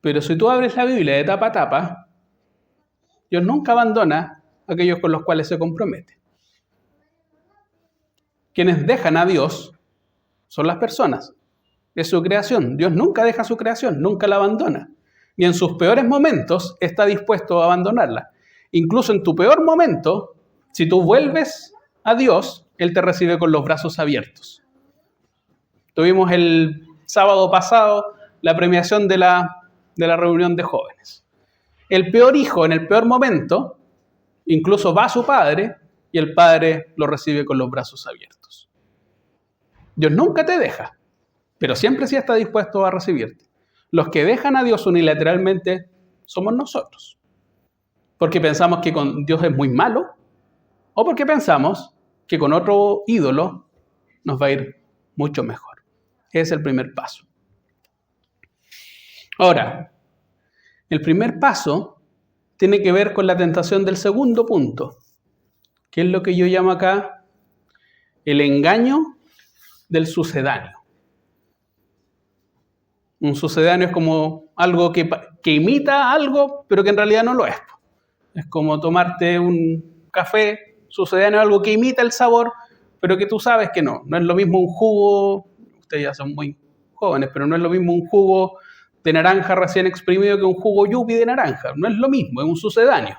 Pero si tú abres la Biblia de tapa a tapa, Dios nunca abandona a aquellos con los cuales se compromete. Quienes dejan a Dios son las personas. Es su creación. Dios nunca deja su creación, nunca la abandona. Ni en sus peores momentos está dispuesto a abandonarla. Incluso en tu peor momento, si tú vuelves a Dios, Él te recibe con los brazos abiertos. Tuvimos el sábado pasado la premiación de la reunión de jóvenes. El peor hijo en el peor momento, incluso va a su padre y el padre lo recibe con los brazos abiertos. Dios nunca te deja, pero siempre sí está dispuesto a recibirte. Los que dejan a Dios unilateralmente somos nosotros. Porque pensamos que con Dios es muy malo o porque pensamos que con otro ídolo nos va a ir mucho mejor. Ese es el primer paso. Ahora, el primer paso tiene que ver con la tentación del segundo punto, que es lo que yo llamo acá el engaño del sucedáneo. Un sucedáneo es como algo que imita algo, pero que en realidad no lo es. Es como tomarte un café sucedáneo, algo que imita el sabor, pero que tú sabes que no. No es lo mismo un jugo, ustedes ya son muy jóvenes, pero no es lo mismo un jugo de naranja recién exprimido que un jugo Yupi de naranja. No es lo mismo, es un sucedáneo.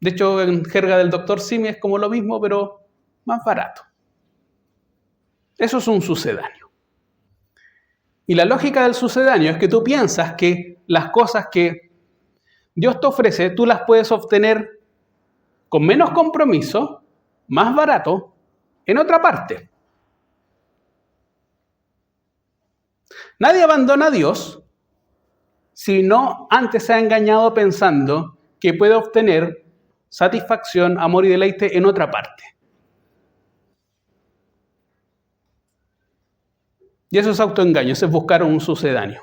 De hecho, en jerga del Dr. Simi es como lo mismo, pero más barato. Eso es un sucedáneo. Y la lógica del sucedáneo es que tú piensas que las cosas que Dios te ofrece, tú las puedes obtener con menos compromiso, más barato, en otra parte. Nadie abandona a Dios si no antes se ha engañado pensando que puede obtener satisfacción, amor y deleite en otra parte. Y eso es autoengaño, eso es buscar un sucedáneo.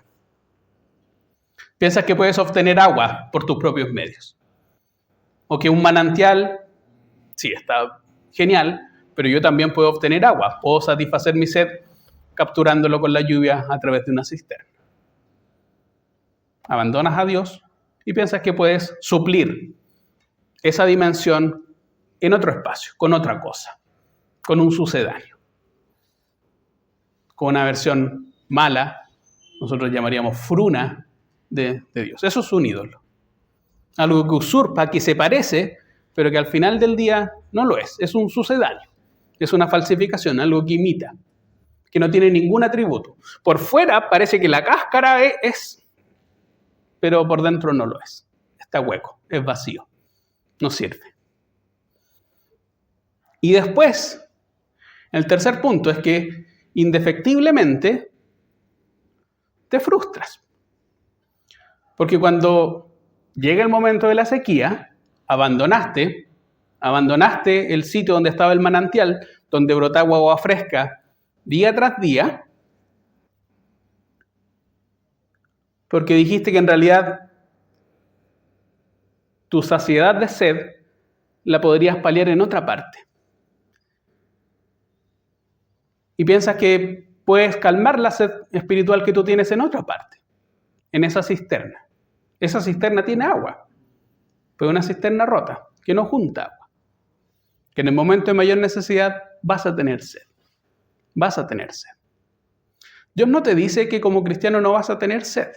Piensas que puedes obtener agua por tus propios medios. O que un manantial, sí, está genial, pero yo también puedo obtener agua. Puedo satisfacer mi sed capturándolo con la lluvia a través de una cisterna. Abandonas a Dios y piensas que puedes suplir esa dimensión en otro espacio, con otra cosa, con un sucedáneo. Con una versión mala, nosotros llamaríamos fruna de Dios. Eso es un ídolo. Algo que usurpa, que se parece, pero que al final del día no lo es. Es un sucedáneo. Es una falsificación, algo que imita, que no tiene ningún atributo. Por fuera parece que la cáscara es, pero por dentro no lo es. Está hueco, es vacío, no sirve. Y después, el tercer punto es que indefectiblemente te frustras. Porque cuando llega el momento de la sequía, abandonaste el sitio donde estaba el manantial, donde brotaba agua fresca día tras día, porque dijiste que en realidad tu saciedad de sed la podrías paliar en otra parte. Y piensas que puedes calmar la sed espiritual que tú tienes en otra parte, en esa cisterna. Esa cisterna tiene agua, pero una cisterna rota, que no junta agua. Que en el momento de mayor necesidad vas a tener sed. Vas a tener sed. Dios no te dice que como cristiano no vas a tener sed.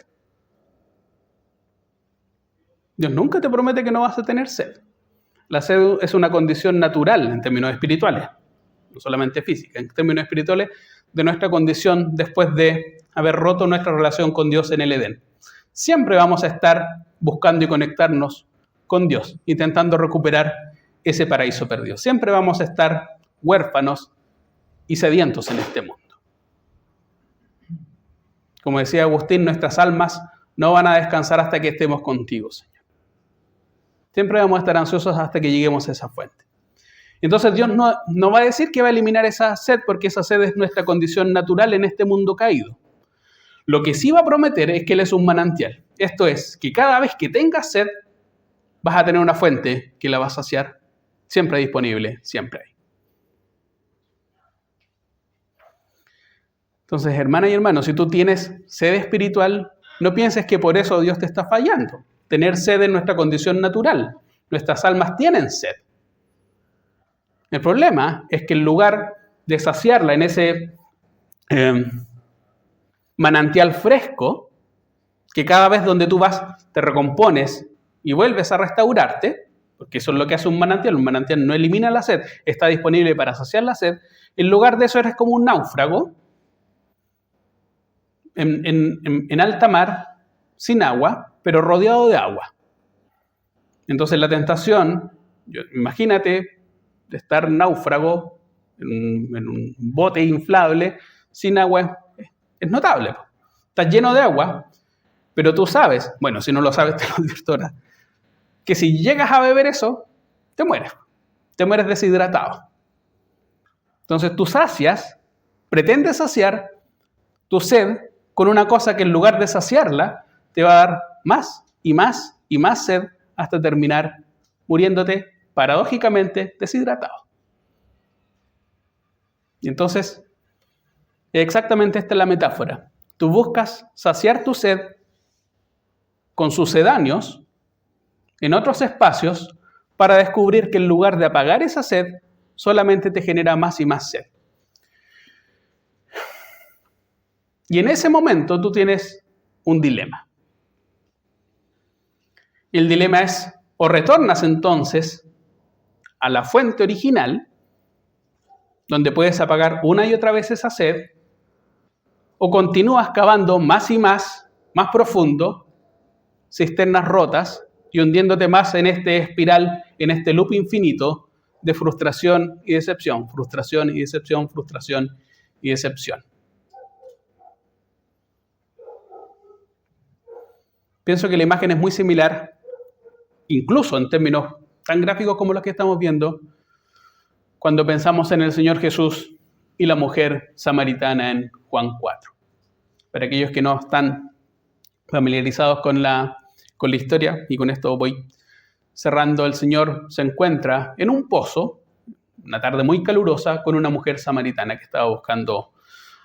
Dios nunca te promete que no vas a tener sed. La sed es una condición natural en términos espirituales, no solamente física, en términos espirituales de nuestra condición después de haber roto nuestra relación con Dios en el Edén. Siempre vamos a estar buscando y conectarnos con Dios, intentando recuperar ese paraíso perdido. Siempre vamos a estar huérfanos y sedientos en este mundo. Como decía Agustín, nuestras almas no van a descansar hasta que estemos contigo, Señor. Siempre vamos a estar ansiosos hasta que lleguemos a esa fuente. Entonces Dios no va a decir que va a eliminar esa sed, porque esa sed es nuestra condición natural en este mundo caído. Lo que sí va a prometer es que Él es un manantial. Esto es, que cada vez que tengas sed, vas a tener una fuente que la va a saciar, siempre disponible, siempre hay. Entonces, hermana y hermano, si tú tienes sed espiritual, no pienses que por eso Dios te está fallando. Tener sed es nuestra condición natural. Nuestras almas tienen sed. El problema es que en lugar de saciarla en ese manantial fresco, que cada vez donde tú vas te recompones y vuelves a restaurarte, porque eso es lo que hace un manantial no elimina la sed, está disponible para saciar la sed, en lugar de eso eres como un náufrago en alta mar, sin agua, pero rodeado de agua. Entonces la tentación, imagínate de estar náufrago en un bote inflable, sin agua, es notable. Estás lleno de agua, pero tú sabes, bueno, si no lo sabes te lo advierto ahora, que si llegas a beber eso, te mueres deshidratado. Entonces tú pretendes saciar tu sed con una cosa que en lugar de saciarla, te va a dar más y más y más sed hasta terminar muriéndote, paradójicamente, deshidratado. Y entonces, exactamente esta es la metáfora. Tú buscas saciar tu sed con sucedáneos en otros espacios para descubrir que en lugar de apagar esa sed, solamente te genera más y más sed. Y en ese momento tú tienes un dilema. Y el dilema es, o retornas entonces a la fuente original, donde puedes apagar una y otra vez esa sed, o continúas cavando más y más profundo, cisternas rotas, y hundiéndote más en este espiral, en este loop infinito de frustración y decepción, frustración y decepción, frustración y decepción. Pienso que la imagen es muy similar, incluso en términos tan gráficos como los que estamos viendo, cuando pensamos en el Señor Jesús y la mujer samaritana en Juan 4. Para aquellos que no están familiarizados con la historia, y con esto voy cerrando, el Señor se encuentra en un pozo, una tarde muy calurosa, con una mujer samaritana que estaba buscando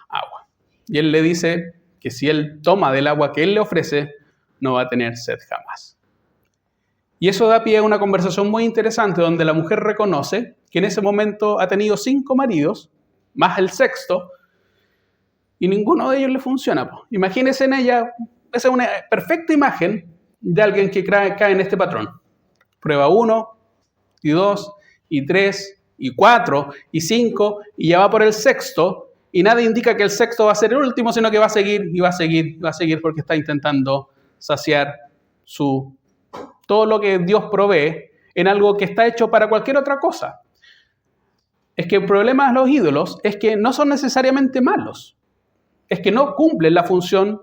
agua. Y Él le dice que si Él toma del agua que Él le ofrece, no va a tener sed jamás. Y eso da pie a una conversación muy interesante donde la mujer reconoce que en ese momento ha tenido 5 maridos, más el sexto, y ninguno de ellos le funciona. Imagínense en ella, esa es una perfecta imagen de alguien que cae en este patrón. Prueba 1, y 2, y 3, y 4, y 5, y ya va por el sexto, y nada indica que el sexto va a ser el último, sino que va a seguir, y va a seguir, y va a seguir porque está intentando saciar todo lo que Dios provee en algo que está hecho para cualquier otra cosa. Es que el problema de los ídolos es que no son necesariamente malos. Es que no cumplen la función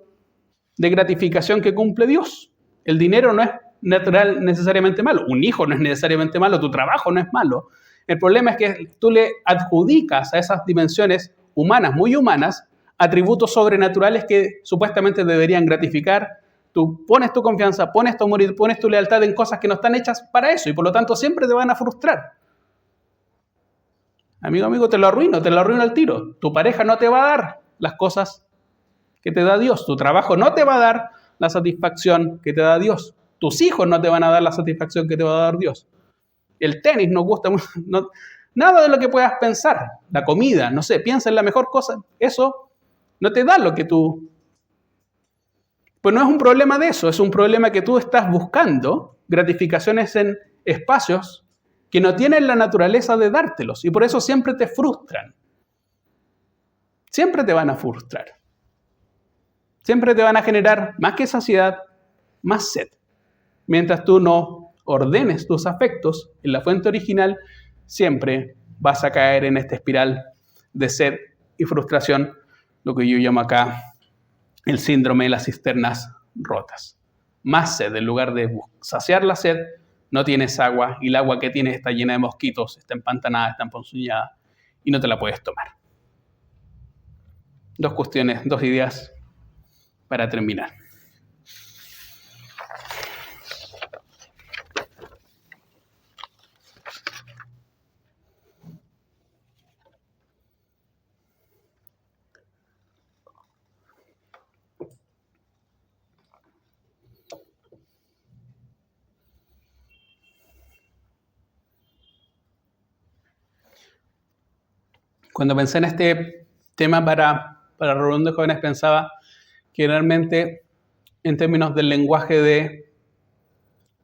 de gratificación que cumple Dios. El dinero no es natural necesariamente malo. Un hijo no es necesariamente malo. Tu trabajo no es malo. El problema es que tú le adjudicas a esas dimensiones humanas, muy humanas, atributos sobrenaturales que supuestamente deberían gratificar. Tú pones tu confianza, pones tu amor y pones tu lealtad en cosas que no están hechas para eso y por lo tanto siempre te van a frustrar. Amigo, te lo arruino al tiro. Tu pareja no te va a dar las cosas que te da Dios. Tu trabajo no te va a dar la satisfacción que te da Dios. Tus hijos no te van a dar la satisfacción que te va a dar Dios. El tenis nos gusta mucho. Nada de lo que puedas pensar. La comida, no sé, piensa en la mejor cosa. Eso no te da lo que tú... Pues no es un problema de eso, es un problema que tú estás buscando gratificaciones en espacios que no tienen la naturaleza de dártelos y por eso siempre te frustran. Siempre te van a frustrar. Siempre te van a generar más que saciedad, más sed. Mientras tú no ordenes tus afectos en la fuente original, siempre vas a caer en esta espiral de sed y frustración, lo que yo llamo acá el síndrome de las cisternas rotas. Más sed, en lugar de saciar la sed, no tienes agua y el agua que tienes está llena de mosquitos, está empantanada, está emponzoñada y no te la puedes tomar. 2 cuestiones, 2 ideas para terminar. Cuando pensé en este tema para la reunión de jóvenes, pensaba que realmente en términos del lenguaje de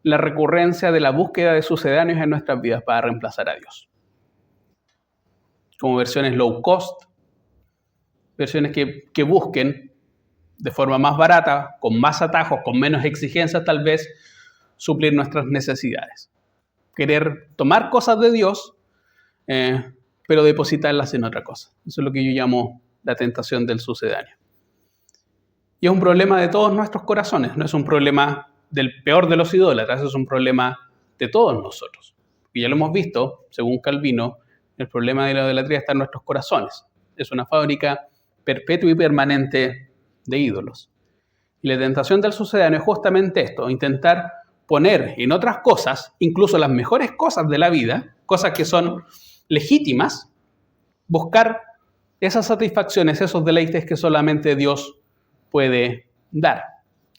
la recurrencia de la búsqueda de sucedáneos en nuestras vidas para reemplazar a Dios. Como versiones low cost, versiones que busquen de forma más barata, con más atajos, con menos exigencias tal vez, suplir nuestras necesidades. Querer tomar cosas de Dios, pero depositarlas en otra cosa. Eso es lo que yo llamo la tentación del sucedáneo. Y es un problema de todos nuestros corazones, no es un problema del peor de los idólatras, es un problema de todos nosotros. Y ya lo hemos visto, según Calvino, el problema de la idolatría está en nuestros corazones. Es una fábrica perpetua y permanente de ídolos. Y la tentación del sucedáneo es justamente esto, intentar poner en otras cosas, incluso las mejores cosas de la vida, cosas que son legítimas, buscar esas satisfacciones, esos deleites que solamente Dios puede dar.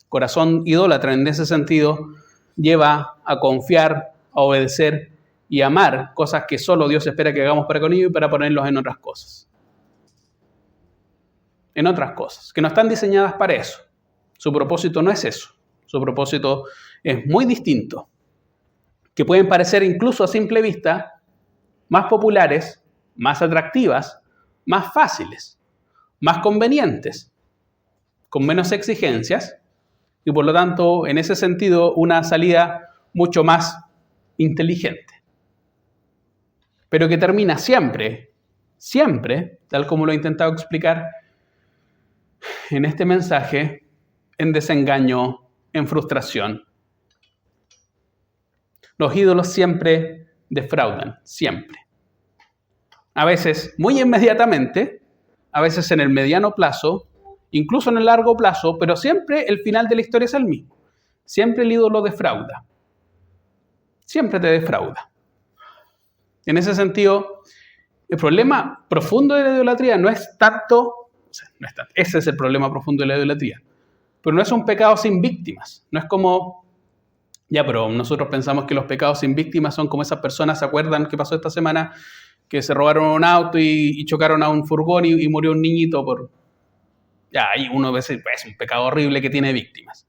Corazón idólatra en ese sentido lleva a confiar, a obedecer y amar cosas que solo Dios espera que hagamos para con ellos y para ponerlos en otras cosas. En otras cosas, que no están diseñadas para eso. Su propósito no es eso. Su propósito es muy distinto. Que pueden parecer incluso a simple vista más populares, más atractivas, más fáciles, más convenientes, con menos exigencias y por lo tanto, en ese sentido, una salida mucho más inteligente. Pero que termina siempre, tal como lo he intentado explicar en este mensaje, en desengaño, en frustración. Los ídolos siempre defraudan, siempre. A veces muy inmediatamente, a veces en el mediano plazo, incluso en el largo plazo, pero siempre el final de la historia es el mismo. Siempre el ídolo defrauda. Siempre te defrauda. En ese sentido, el problema profundo de la idolatría no es tanto, ese es el problema profundo de la idolatría, pero no es un pecado sin víctimas. No es como, pero nosotros pensamos que los pecados sin víctimas son como esas personas, ¿se acuerdan qué pasó esta semana? Que se robaron un auto y chocaron a un furgón y murió un niñito por... ahí uno ve, es un pecado horrible que tiene víctimas.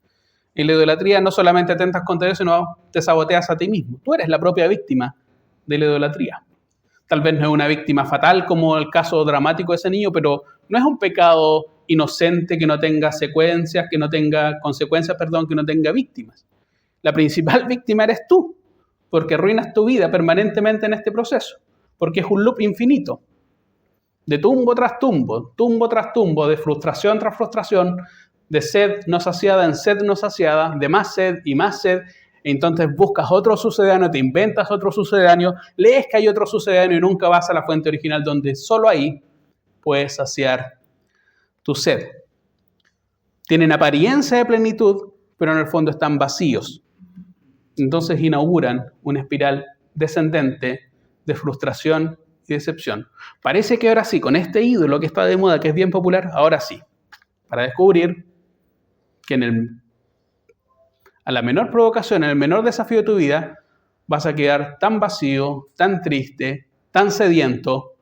En la idolatría no solamente atentas contra Dios, sino te saboteas a ti mismo. Tú eres la propia víctima de la idolatría. Tal vez no es una víctima fatal como el caso dramático de ese niño, pero no es un pecado inocente que no tenga consecuencias, que no tenga víctimas. La principal víctima eres tú, porque arruinas tu vida permanentemente en este proceso, porque es un loop infinito, de tumbo tras tumbo, de frustración tras frustración, de sed no saciada en sed no saciada, de más sed y más sed. Entonces buscas otro sucedáneo, te inventas otro sucedáneo, lees que hay otro sucedáneo y nunca vas a la fuente original donde solo ahí puedes saciar tu sed. Tienen apariencia de plenitud, pero en el fondo están vacíos. Entonces inauguran una espiral descendente de frustración y decepción. Parece que ahora sí, con este ídolo que está de moda, que es bien popular, ahora sí, para descubrir que a la menor provocación, en el menor desafío de tu vida, vas a quedar tan vacío, tan triste, tan sediento,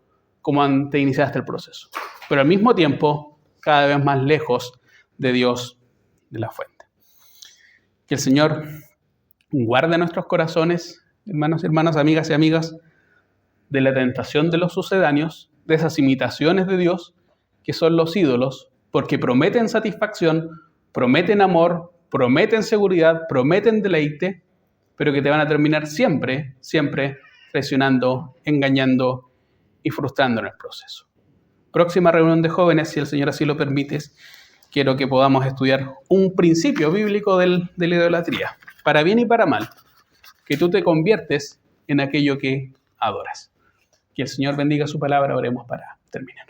como antes iniciaste el proceso. Pero al mismo tiempo, cada vez más lejos de Dios, de la fuente. Que el Señor guarde nuestros corazones, hermanos y hermanas, amigas y amigas, de la tentación de los sucedáneos, de esas imitaciones de Dios, que son los ídolos, porque prometen satisfacción, prometen amor, prometen seguridad, prometen deleite, pero que te van a terminar siempre traicionando, engañando y frustrando en el proceso. Próxima reunión de jóvenes, si el Señor así lo permite, quiero que podamos estudiar un principio bíblico de la idolatría, para bien y para mal, que tú te conviertes en aquello que adoras. Que el Señor bendiga su palabra, oremos para terminar.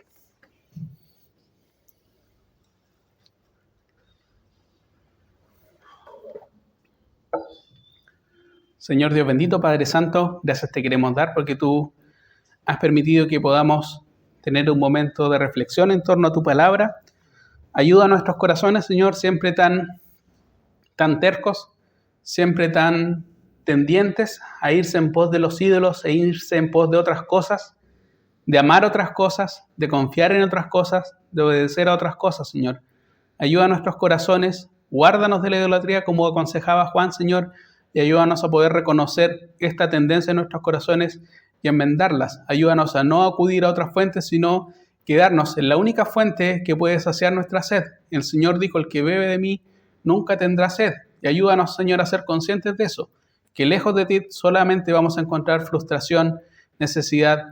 Señor Dios bendito, Padre Santo, gracias te queremos dar porque tú has permitido que podamos tener un momento de reflexión en torno a tu palabra. Ayuda a nuestros corazones, Señor, siempre tan tercos, siempre tan tendientes a irse en pos de los ídolos e irse en pos de otras cosas, de amar otras cosas, de confiar en otras cosas, de obedecer a otras cosas, Señor. Ayuda a nuestros corazones, guárdanos de la idolatría como aconsejaba Juan, Señor, y ayúdanos a poder reconocer esta tendencia en nuestros corazones y enmendarlas. Ayúdanos a no acudir a otras fuentes, sino quedarnos en la única fuente que puede saciar nuestra sed. El Señor dijo, el que bebe de mí nunca tendrá sed. Y ayúdanos, Señor, a ser conscientes de eso, que lejos de ti solamente vamos a encontrar frustración, necesidad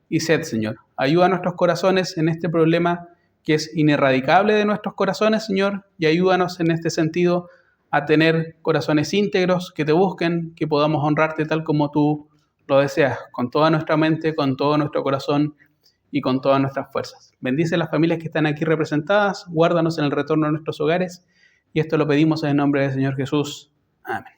y sed, Señor. Ayuda a nuestros corazones en este problema que es inerradicable de nuestros corazones, Señor, y ayúdanos en este sentido a tener corazones íntegros que te busquen, que podamos honrarte tal como tú lo deseas, con toda nuestra mente, con todo nuestro corazón y con todas nuestras fuerzas. Bendice las familias que están aquí representadas, guárdanos en el retorno a nuestros hogares, y esto lo pedimos en el nombre del Señor Jesús. Amén.